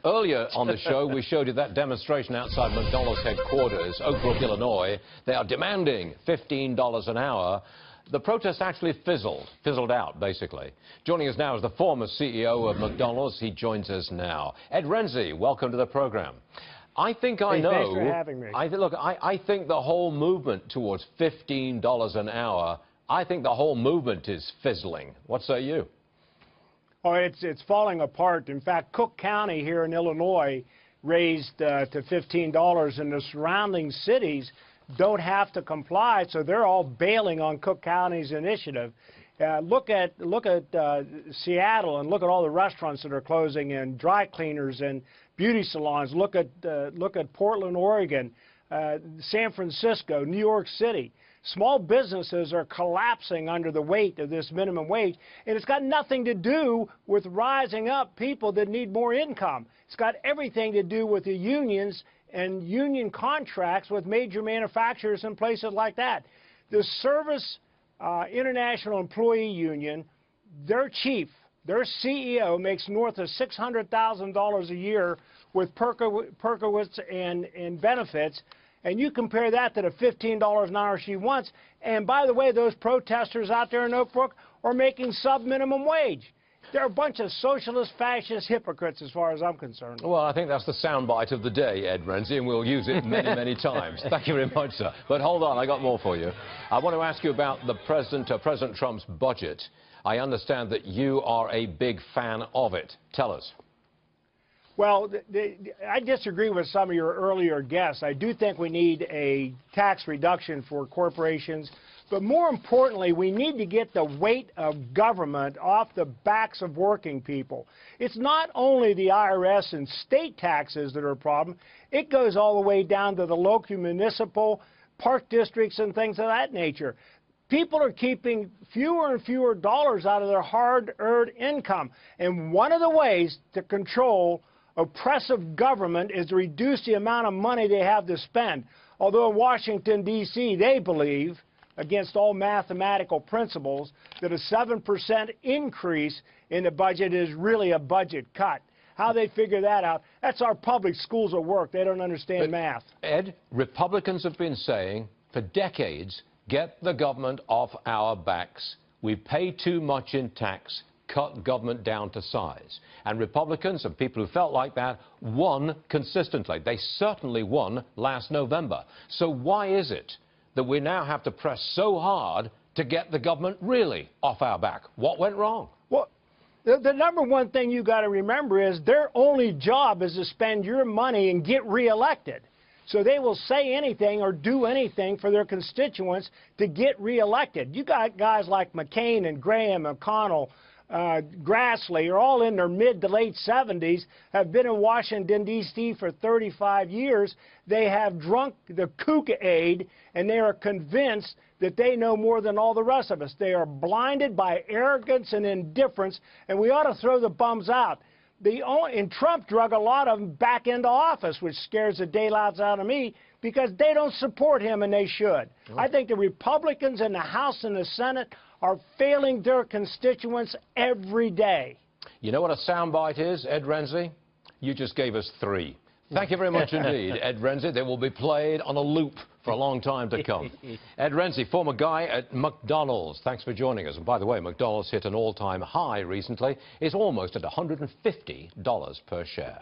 Earlier on the show, we showed you that demonstration outside McDonald's headquarters, Oak Brook, Illinois. They are demanding $15 an hour. The protest actually fizzled out, basically. Joining us now is the former CEO of McDonald's. He joins us now. Ed Rensi, welcome to the program. I think I know. Thanks for having me. I think the whole movement towards $15 an hour, I think the whole movement is fizzling. What say you? Oh, it's falling apart. In fact, Cook County here in Illinois raised to $15, and the surrounding cities don't have to comply, so they're all bailing on Cook County's initiative. Look at Seattle, and look at all the restaurants that are closing, and dry cleaners and beauty salons. Look at Portland, Oregon, San Francisco, New York City. Small businesses are collapsing under the weight of this minimum wage, and it's got nothing to do with rising up people that need more income. It's got everything to do with the unions and union contracts with major manufacturers and places like that. The Service International Employee Union, their chief, their CEO, makes north of $600,000 a year with Perkowitz and benefits. And you compare that to the $15 an hour she wants. And by the way, those protesters out there in Oak Brook are making sub-minimum wage. They're a bunch of socialist, fascist hypocrites as far as I'm concerned. Well, I think that's the soundbite of the day, Ed Rensi, and we'll use it many, many times. Thank you very much, sir. But hold on, I got more for you. I want to ask you about the President Trump's budget. I understand that you are a big fan of it. Tell us. Well, I disagree with some of your earlier guests. I do think we need a tax reduction for corporations. But more importantly, we need to get the weight of government off the backs of working people. It's not only the IRS and state taxes that are a problem. It goes all the way down to the local municipal park districts and things of that nature. People are keeping fewer and fewer dollars out of their hard-earned income. And one of the ways to control oppressive government is to reduce the amount of money they have to spend. Although in Washington, D.C., they believe, against all mathematical principles, that a 7% increase in the budget is really a budget cut. How they figure that out, that's our public schools at work. They don't understand math. Ed, Republicans have been saying for decades, get the government off our backs. We pay too much in tax. Cut government down to size. And Republicans and people who felt like that won consistently. They certainly won last November. So why is it that we now have to press so hard to get the government really off our back? What went wrong? Well, the number one thing you got to remember is their only job is to spend your money and get reelected. So they will say anything or do anything for their constituents to get reelected. You got guys like McCain and Graham, McConnell, Grassley are all in their mid to late 70s, have been in Washington, D.C. for 35 years. They have drunk the Kool-Aid, and they are convinced that they know more than all the rest of us. They are blinded by arrogance and indifference, and we ought to throw the bums out. And Trump drug a lot of them back into office, which scares the daylights out of me, because they don't support him, and they should. I think the Republicans in the House and the Senate are failing their constituents every day. You know what a soundbite is, Ed Rensi? You just gave us 3. Thank you very much indeed, Ed Rensi. They will be played on a loop for a long time to come. Ed Rensi, former guy at McDonald's. Thanks for joining us. And by the way, McDonald's hit an all-time high recently. It's almost at $150 per share.